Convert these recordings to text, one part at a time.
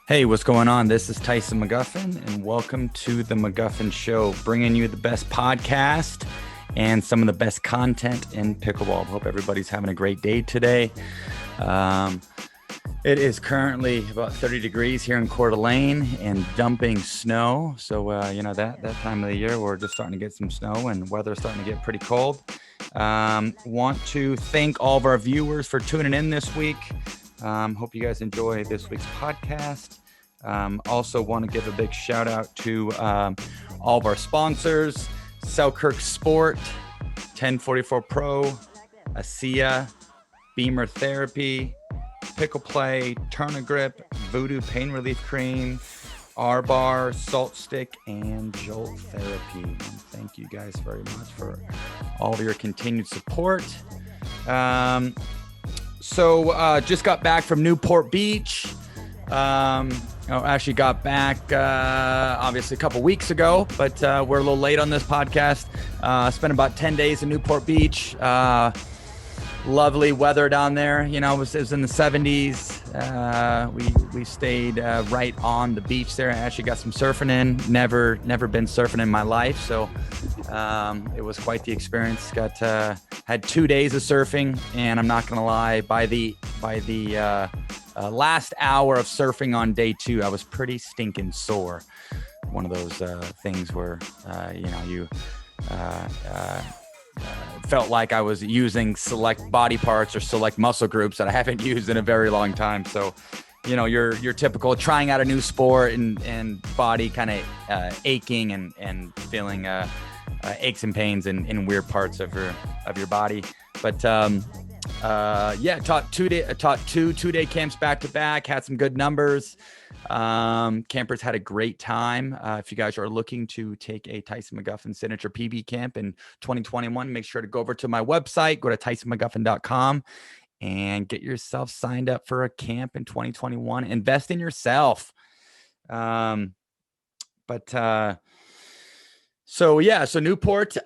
Hey, what's going on? This is Tyson McGuffin, and welcome to the McGuffin Show, bringing you the best podcast and some of the best content in pickleball. Hope everybody's having a great day today. It is currently about 30 degrees here in Coeur d'Alene and dumping snow. So, that time of the year, we're just starting to get some snow and weather's starting to get pretty cold. Want to thank all of our viewers for tuning in this week. Hope you guys enjoy this week's podcast. Also want to give a big shout out to all of our sponsors: Selkirk Sport, 1044 Pro, ASEA, Beamer Therapy, Pickle Play, Turn a Grip, Voodoo Pain Relief Cream, R-Bar, Salt Stick, and Jolt Therapy. And thank you guys very much for all of your continued support. So just got back from Newport Beach. Actually got back obviously a couple weeks ago, but we're a little late on this podcast. Spent about 10 days in Newport Beach. Lovely weather down there. You know, it was in the 70s. We stayed right on the beach there. I actually got some surfing in. Never been surfing in my life, so it was quite the experience. Had 2 days of surfing, and I'm not gonna lie, by the last hour of surfing on day 2, I was pretty stinking sore. One of those things where you felt like I was using select body parts or select muscle groups that I haven't used in a very long time. So, your typical trying out a new sport and body kind of aching and feeling aches and pains in weird parts of your body. But taught two-day camps back to back, had some good numbers. Campers had a great time. If you guys are looking to take a Tyson McGuffin signature PB camp in 2021, make sure to go over to my website, go to tysonmcguffin.com and get yourself signed up for a camp in 2021. Invest in yourself. So Newport, played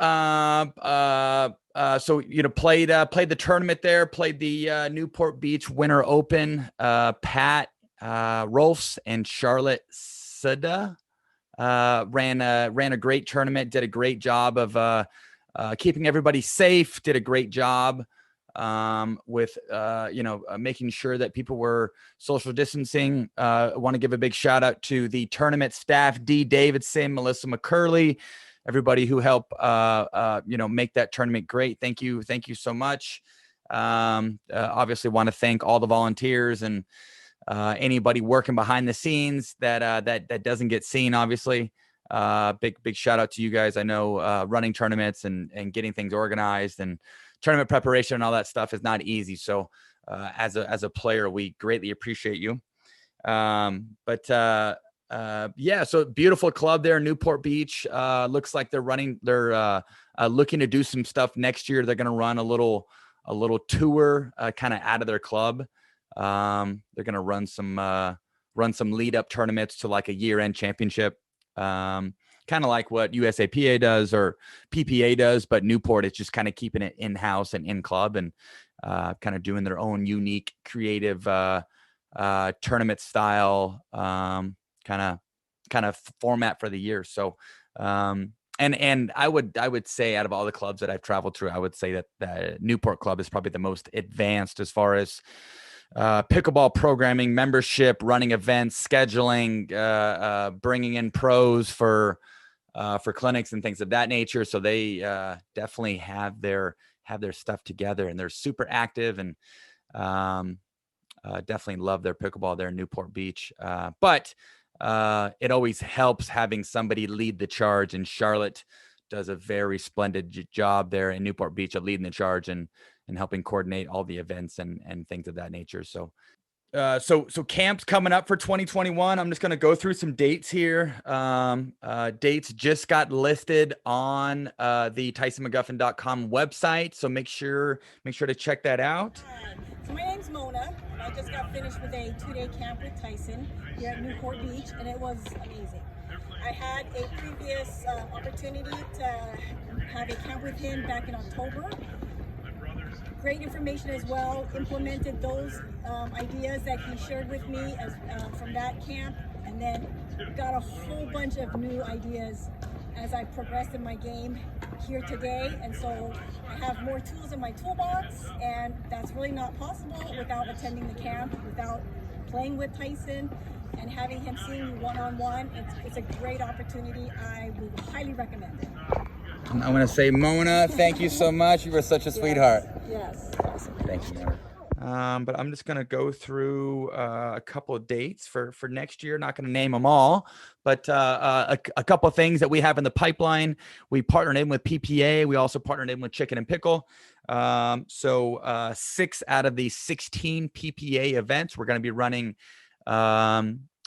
the tournament there, played the Newport Beach Winter Open. Pat Rolfs and Charlotte Suda ran a great tournament, did a great job of keeping everybody safe, did a great job with making sure that people were social distancing. I want to give a big shout out to the tournament staff, Dee Davidson, Melissa McCurley, everybody who helped make that tournament great. Thank you so much. Obviously want to thank all the volunteers and anybody working behind the scenes that doesn't get seen. Obviously, big shout out to you guys. I know running tournaments and getting things organized and tournament preparation and all that stuff is not easy. So as a player, we greatly appreciate you. So beautiful club there in Newport Beach. Looks like they're looking to do some stuff next year. They're going to run a little tour kind of out of their club. They're going to run some lead up tournaments to like a year-end championship. Kind of like what USAPA does or PPA does, but Newport is just kind of keeping it in-house and in-club and kind of doing their own unique, creative tournament style kind of format for the year. So, and I would say out of all the clubs that I've traveled through, I would say that the Newport Club is probably the most advanced as far as pickleball programming, membership, running events, scheduling, bringing in pros for clinics and things of that nature. So they definitely have their stuff together, and they're super active and definitely love their pickleball there in Newport Beach. But it always helps having somebody lead the charge, and Charlotte does a very splendid job there in Newport Beach of leading the charge and helping coordinate all the events and things of that nature. So camps coming up for 2021. I'm just going to go through some dates here. Dates just got listed on the TysonMcGuffin.com website. So make sure to check that out. So my name's Mona, and I just got finished with a 2-day camp with Tyson here at Newport Beach, and it was amazing. I had a previous opportunity to have a camp with him back in October, great information as well. Implemented those ideas that he shared with me as from that camp, and then got a whole bunch of new ideas as I progressed in my game here today. And so I have more tools in my toolbox, and that's really not possible without attending the camp, without playing with Tyson and having him seeing me one-on-one. It's a great opportunity. I would highly recommend it. I want to say, Mona, thank you so much. You were such a sweetheart. Yes. Awesome. Thank you, Mona. But I'm just going to go through a couple of dates for next year. Not going to name them all, but a couple of things that we have in the pipeline. We partnered in with PPA. We also partnered in with Chicken and Pickle. So 6 out of the 16 PPA events, we're going to be running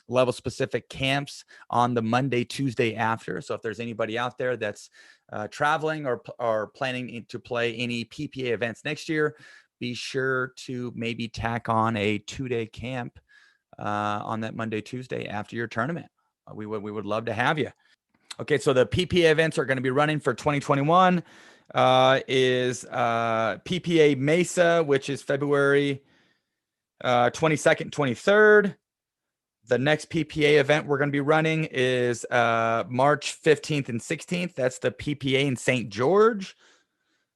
level specific camps on the Monday, Tuesday after. So if there's anybody out there that's traveling or planning to play any PPA events next year, be sure to maybe tack on a 2-day camp on that Monday, Tuesday after your tournament. We would love to have you. Okay, so the PPA events are going to be running for 2021 is PPA Mesa, which is February 22nd, 23rd. The next PPA event we're going to be running is March 15th and 16th. That's the PPA in St. George.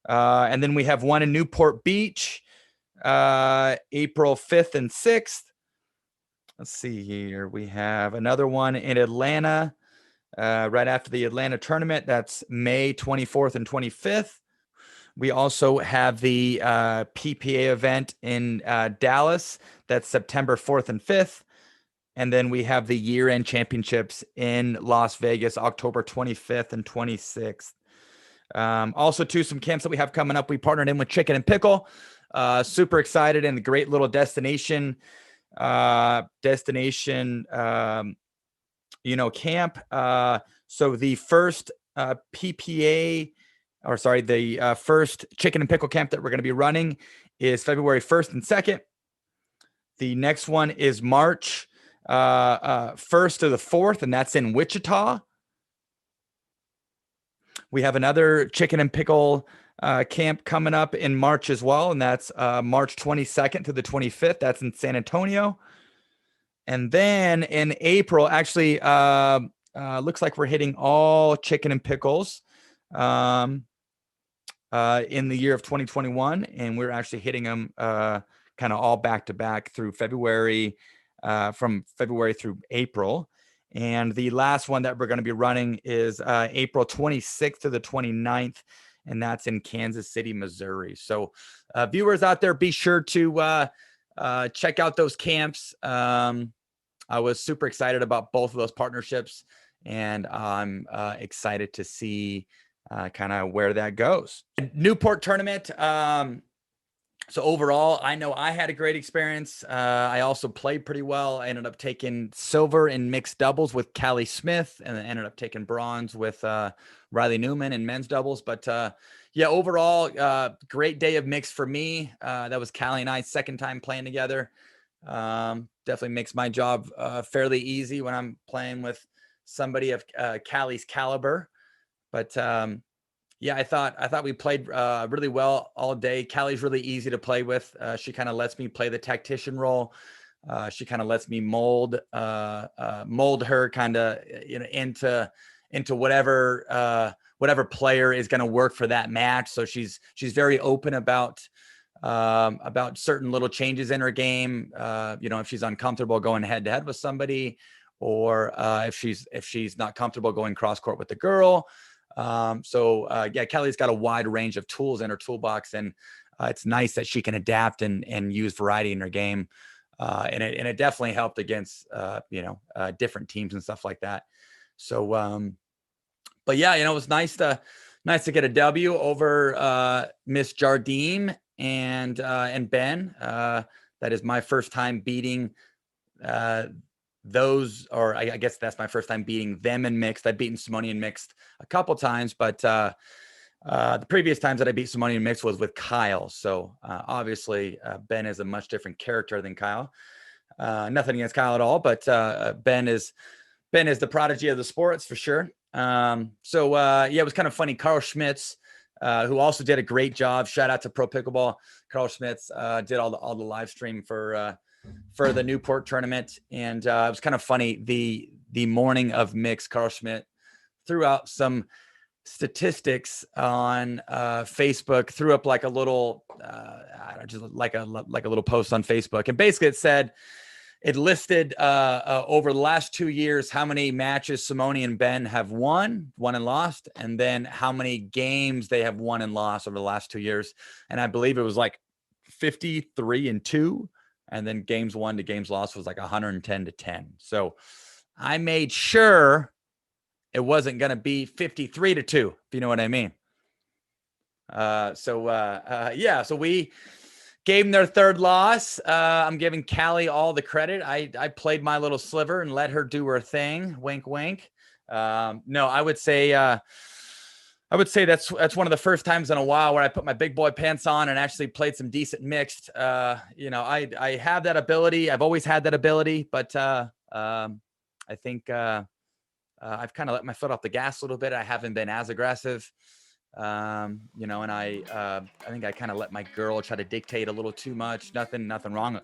And then we have one in Newport Beach, April 5th and 6th. Let's see here. We have another one in Atlanta right after the Atlanta tournament. That's May 24th and 25th. We also have the PPA event in Dallas. That's September 4th and 5th. And then we have the year-end championships in Las Vegas, October 25th and 26th. Also, too, some camps that we have coming up. We partnered in with Chicken and Pickle. Super excited, and the great little destination, camp. So the first PPA, or sorry, the first Chicken and Pickle camp that we're going to be running is February 1st and 2nd. The next one is March 1st to the 4th, and that's in Wichita. We have another Chicken and Pickle camp coming up in March as well, and that's March 22nd to the 25th. That's in San Antonio. And then in April, actually, looks like we're hitting all Chicken and Pickles in the year of 2021, and we're actually hitting them kind of all back to back through February, from February through April. And the last one that we're going to be running is April 26th to the 29th, and that's in Kansas City, Missouri. So viewers out there, be sure to check out those camps. I was super excited about both of those partnerships, and I'm excited to see kind of where that goes. Newport tournament. So overall, I know I had a great experience. I also played pretty well. I ended up taking silver in mixed doubles with Callie Smith, and then ended up taking bronze with Riley Newman in men's doubles. But yeah, overall, great day of mixed for me. That was Callie and I's second time playing together. Definitely makes my job fairly easy when I'm playing with somebody of Callie's caliber. But yeah, I thought we played really well all day. Callie's really easy to play with. She kind of lets me play the tactician role. She kind of lets me mold her kind of into whatever player is going to work for that match. So she's very open about certain little changes in her game. If she's uncomfortable going head to head with somebody, or if she's not comfortable going cross court with the girl. Yeah, Kelly's got a wide range of tools in her toolbox, and it's nice that she can adapt and use variety in her game. And it definitely helped against, different teams and stuff like that. So, but yeah, it was nice to get a W over, Miss Jardine and Ben. That is my first time beating, those, or I guess that's my first time beating them in mixed. I've beaten Simone in mixed a couple times, but the previous times that I beat Simone in mixed was with Kyle. So obviously Ben is a much different character than Kyle. Nothing against Kyle at all, but Ben is the prodigy of the sports for sure. Yeah, it was kind of funny. Carl Schmitz who also did a great job. Shout out to Pro Pickleball. Carl Schmitz did all the live stream for the Newport tournament. And it was kind of funny. The morning of mix, Carl Schmidt threw out some statistics on Facebook, threw up like a little, just like a little post on Facebook. And basically it listed over the last 2 years how many matches Simone and Ben have won and lost, and then how many games they have won and lost over the last 2 years. And I believe it was like 53-2, and then games won to games lost was like 110-10. So I made sure it wasn't going to be 53-2, if you know what I mean. So we gave them their third loss. I'm giving Callie all the credit. I played my little sliver and let her do her thing. Wink, wink. No, I would say that's one of the first times in a while where I put my big boy pants on and actually played some decent mixed. I have that ability. I've always had that ability, but I think I've kind of let my foot off the gas a little bit. I haven't been as aggressive. And I think I kind of let my girl try to dictate a little too much. Nothing wrong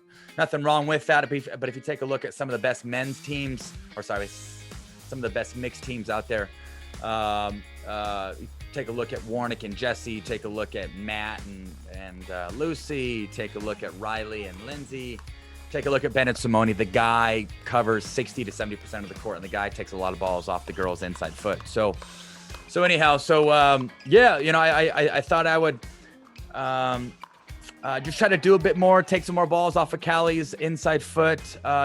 with that. But if you take a look at some of the best men's teams, some of the best mixed teams out there, take a look at Warnick and Jesse, take a look at Matt and Lucy, take a look at Riley and Lindsay, take a look at Ben and Simone. The guy covers 60 to 70% of the court, and the guy takes a lot of balls off the girl's inside foot. So anyhow, I thought I would just try to do a bit more, take some more balls off of Callie's inside foot,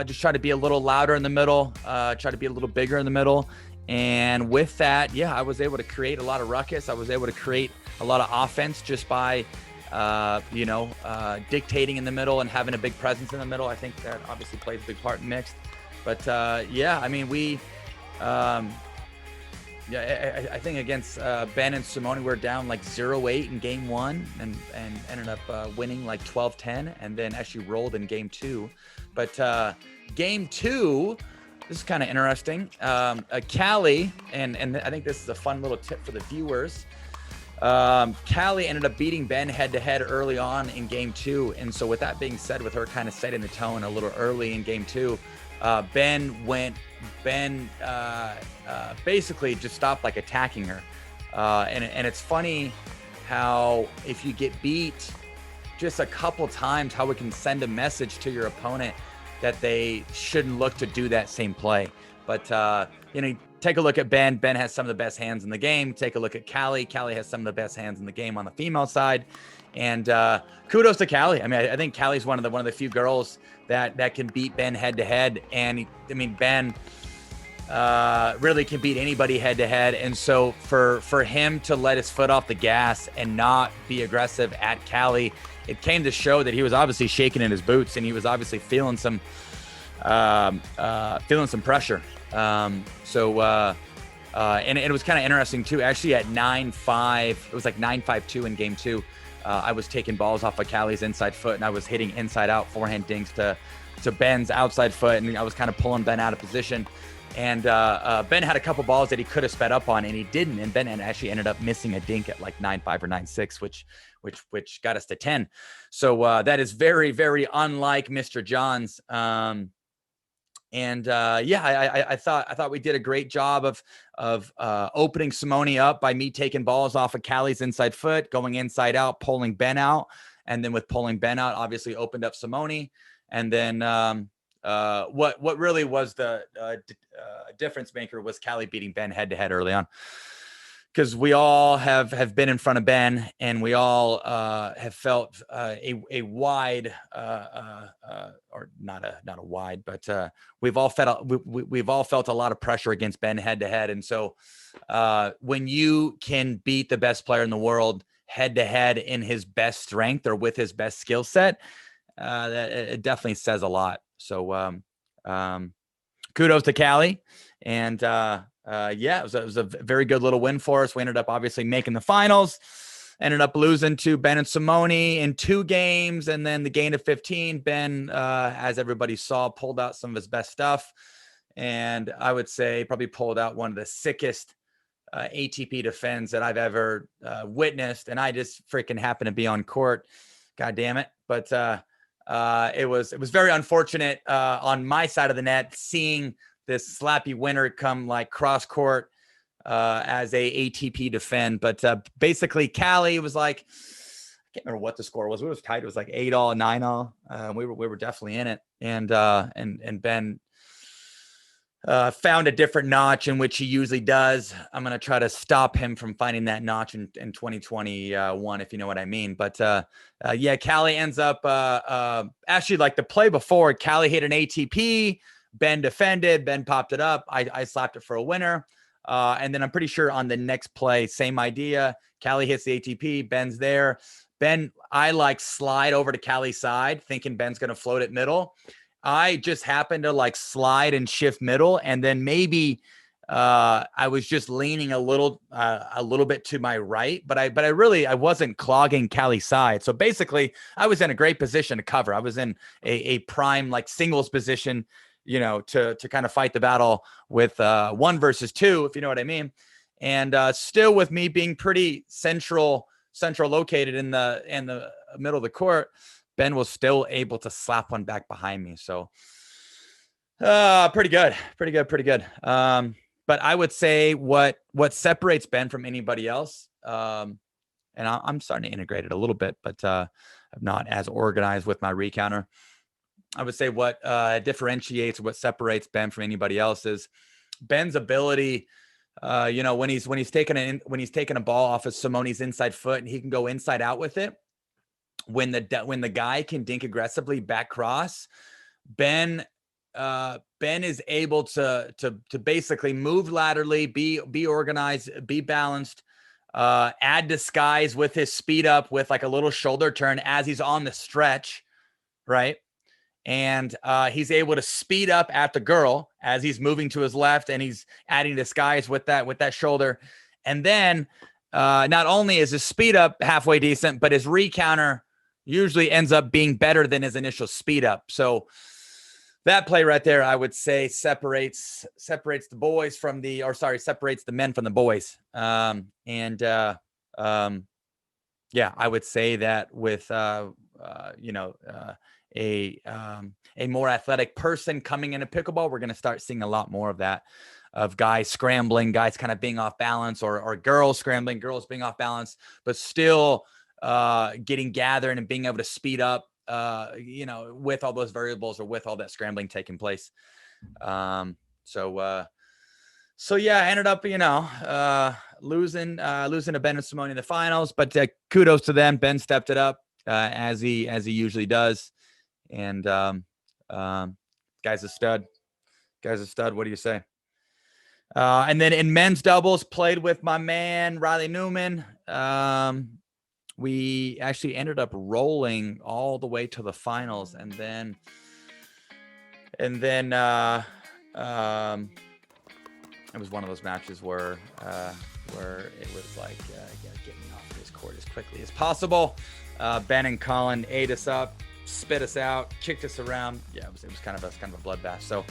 just try to be a little louder in the middle, try to be a little bigger in the middle. And with that, I was able to create a lot of ruckus. I was able to create a lot of offense just by, dictating in the middle and having a big presence in the middle. I think that obviously plays a big part in mixed. But I think against Ben and Simone, we're down like 0-8 in game one and ended up winning like 12-10 and then actually rolled in game two. But game two, this is kind of interesting. Callie, and I think this is a fun little tip for the viewers. Callie ended up beating Ben head-to-head early on in game two. And so with that being said, with her kind of setting the tone a little early in game two, Ben basically just stopped like attacking her. And it's funny how if you get beat just a couple times, how it can send a message to your opponent that they shouldn't look to do that same play. But, take a look at Ben. Ben has some of the best hands in the game. Take a look at Callie. Callie has some of the best hands in the game on the female side. And kudos to Callie. I mean, I think Callie's one of the few girls that can beat Ben head to head. And Ben really can beat anybody head to head. And so for him to let his foot off the gas and not be aggressive at Callie, it came to show that he was obviously shaking in his boots and he was obviously feeling some pressure. And it was kind of interesting too. Actually, at 9-5, it was like 9-5-2 in game two. I was taking balls off of Callie's inside foot and I was hitting inside out forehand dinks to Ben's outside foot, and I was kind of pulling Ben out of position. And Ben had a couple balls that he could have sped up on, and he didn't. And Ben actually ended up missing a dink at like 9-5 or 9-6, which got us to 10. So that is very, very unlike Mr. Johns. I thought we did a great job of opening Simone up by me taking balls off of Callie's inside foot, going inside out, pulling Ben out, and then with pulling Ben out, obviously opened up Simone. And then what really was the difference maker was Callie beating Ben head to head early on. Because we all have been in front of Ben, and we all have felt a wide, or not a wide, but we've all felt a lot of pressure against Ben head to head. And so when you can beat the best player in the world head to head in his best strength or with his best skill set, that it definitely says a lot. So kudos to Callie, and it was a very good little win for us. We ended up obviously making the finals, ended up losing to Ben and Simone in 2 games. And then the game of 15, Ben, as everybody saw, pulled out some of his best stuff. And I would say probably pulled out one of the sickest ATP defends that I've ever witnessed, and I just freaking happened to be on court. God damn it! But it was very unfortunate on my side of the net, seeing this slappy winner come like cross court as a ATP defend. But basically, Callie was like, I can't remember what the score was. It was tight. It was like 8-all, 9-all. We were definitely in it, and Ben found a different notch in which he usually does. I'm going to try to stop him from finding that notch in 2021, if you know what I mean. But yeah, Callie ends up actually, like the play before, Callie hit an ATP, Ben defended, Ben popped it up. I slapped it for a winner. And then I'm pretty sure on the next play, same idea. Callie hits the ATP, Ben's there. Ben, I like slide over to Callie's side, thinking Ben's going to float it middle. I just happened to like slide and shift middle, and then maybe I was just leaning a little bit to my right, but I wasn't clogging Callie's side. So basically, I was in a great position to cover. I was in a prime like singles position, you know, to kind of fight the battle with 1 versus 2, if you know what I mean. And still, with me being pretty central located in the middle of the court, Ben was still able to slap one back behind me. So pretty good. But I would say what separates Ben from anybody else, and I'm starting to integrate it a little bit, but I'm not as organized with my recounter. I would say what differentiates, what separates Ben from anybody else is Ben's ability. You know, when he's taking a ball off of Simone's inside foot, and he can go inside out with it. When the guy can dink aggressively back cross, Ben is able to basically move laterally, be organized, be balanced, add disguise with his speed up with like a little shoulder turn as he's on the stretch, right? And he's able to speed up at the girl as he's moving to his left, and he's adding disguise with that shoulder. And then not only is his speed up halfway decent, but his recounter usually ends up being better than his initial speed up. So that play right there, I would say separates the men from the boys. Yeah, I would say that with a more athletic person coming into pickleball, we're going to start seeing a lot more of that, of guys scrambling, guys kind of being off balance, or girls scrambling, girls being off balance, but still getting gathered and being able to speed up, with all those variables or with all that scrambling taking place. So yeah, I ended up, losing to Ben and Simone in the finals, but kudos to them. Ben stepped it up as he usually does. And guy's a stud. What do you say? And then in men's doubles, played with my man Riley Newman. We actually ended up rolling all the way to the finals, and then it was one of those matches where it was like getting off this court as quickly as possible. Ben and Colin ate us up, spit us out, kicked us around. Yeah, it was kind of a bloodbath. So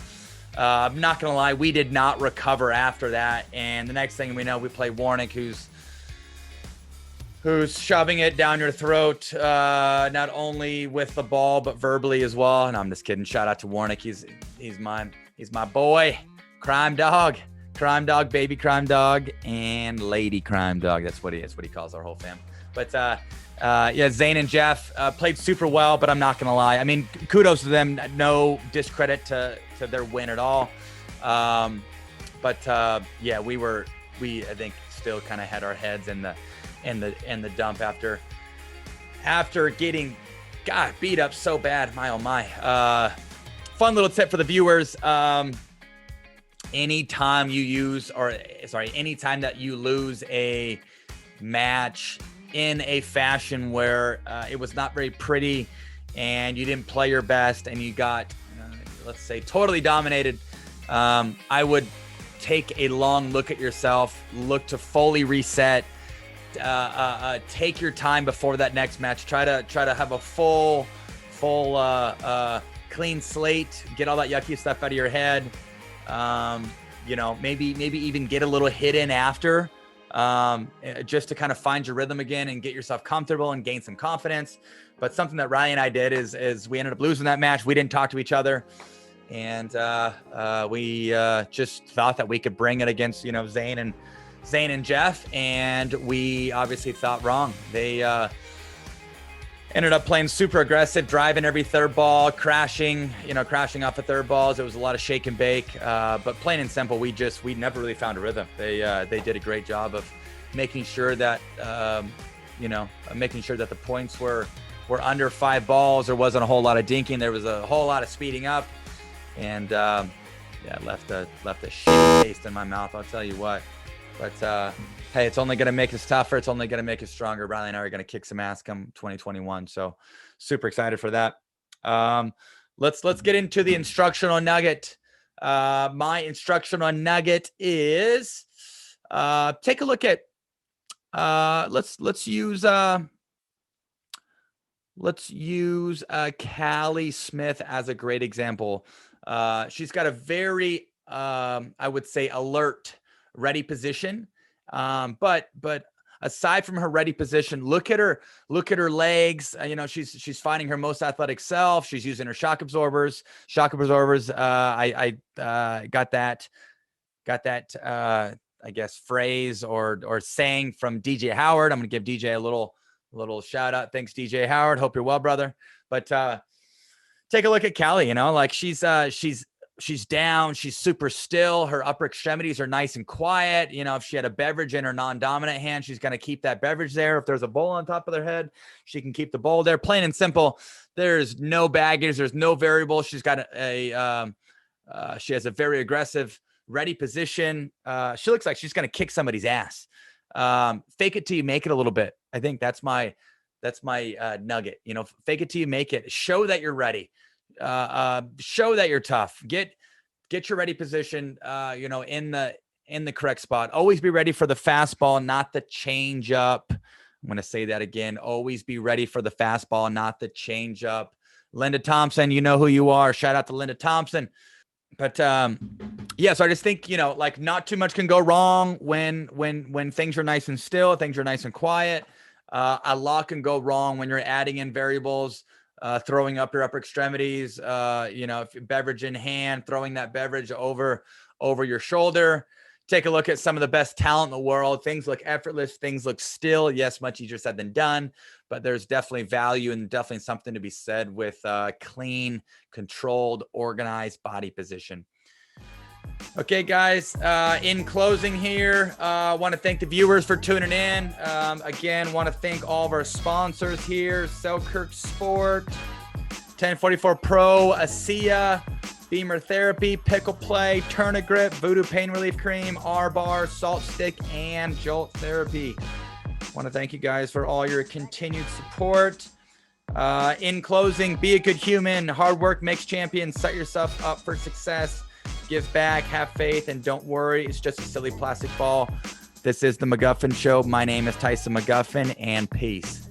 I'm not gonna lie, we did not recover after that. And the next thing we know, we play Warnick, who's shoving it down your throat, not only with the ball but verbally as well. And I'm just kidding. Shout out to Warnick. He's my boy, crime dog, baby crime dog, and lady crime dog. That's what he is. What he calls our whole fam. But yeah, Zane and Jeff played super well, but I'm not gonna lie. I mean, kudos to them. No discredit to their win at all. But yeah, we I think still kind of had our heads in the dump after getting beat up so bad. My oh my. Fun little tip for the viewers. Anytime that you lose a match in a fashion where it was not very pretty and you didn't play your best and you got, let's say, totally dominated, I would take a long look at yourself, look to fully reset, take your time before that next match, try to have a full clean slate, get all that yucky stuff out of your head. maybe even get a little hit in after, just to kind of find your rhythm again and get yourself comfortable and gain some confidence. But something that Riley and I did is we ended up losing that match. We didn't talk to each other. And we just thought that we could bring it against, Zane and Jeff. And we obviously thought wrong. They ended up playing super aggressive, driving every third ball, crashing off of third balls. It was a lot of shake and bake. But plain and simple, we never really found a rhythm. They did a great job of making sure that, the points were under 5 balls. There wasn't a whole lot of dinking. There was a whole lot of speeding up. And left a shitty taste in my mouth, I'll tell you what. But hey, it's only going to make us tougher. It's only going to make us stronger. Riley and I are going to kick some ass come 2021. So super excited for that. Let's get into the instructional nugget. My instructional nugget is take a look at let's use Callie Smith as a great example. She's got a very, I would say, alert, ready position. But aside from her ready position, look at her legs. She's finding her most athletic self. She's using her shock absorbers. I got that, I guess, phrase or saying from DJ Howard. I'm going to give DJ a little shout out. Thanks, DJ Howard. Hope you're well, brother. But, take a look at Callie, she's down. She's super still. Her upper extremities are nice and quiet. If she had a beverage in her non-dominant hand, she's going to keep that beverage there. If there's a bowl on top of their head, she can keep the bowl there. Plain and simple. There's no baggage. There's no variable. She's got she has a very aggressive, ready position. She looks like she's going to kick somebody's ass. Fake it till you make it a little bit. I think that's my nugget. Fake it till you make it. Show that you're ready. Show that you're tough. Get your ready position, in the correct spot. Always be ready for the fastball, not the change up. I'm going to say that again. Always be ready for the fastball, not the change up. Linda Thompson, you know who you are. Shout out to Linda Thompson. But so I just think, not too much can go wrong when things are nice and still, things are nice and quiet. A lot can go wrong when you're adding in variables, throwing up your upper extremities, if beverage in hand, throwing that beverage over your shoulder. Take a look at some of the best talent in the world. Things look effortless. Things look still. Yes, much easier said than done, but there's definitely value and definitely something to be said with clean, controlled, organized body position. Okay, guys, in closing here, I want to thank the viewers for tuning in. Again, want to thank all of our sponsors here, Selkirk Sport, 1044 Pro, ASEA, Beamer Therapy, Pickle Play, Tournigrip, Voodoo Pain Relief Cream, R-Bar, Salt Stick, and Jolt Therapy. Want to thank you guys for all your continued support. In closing, be a good human. Hard work makes champions. Set yourself up for success. Give back, have faith, and don't worry. It's just a silly plastic ball. This is the McGuffin Show. My name is Tyson McGuffin, and peace.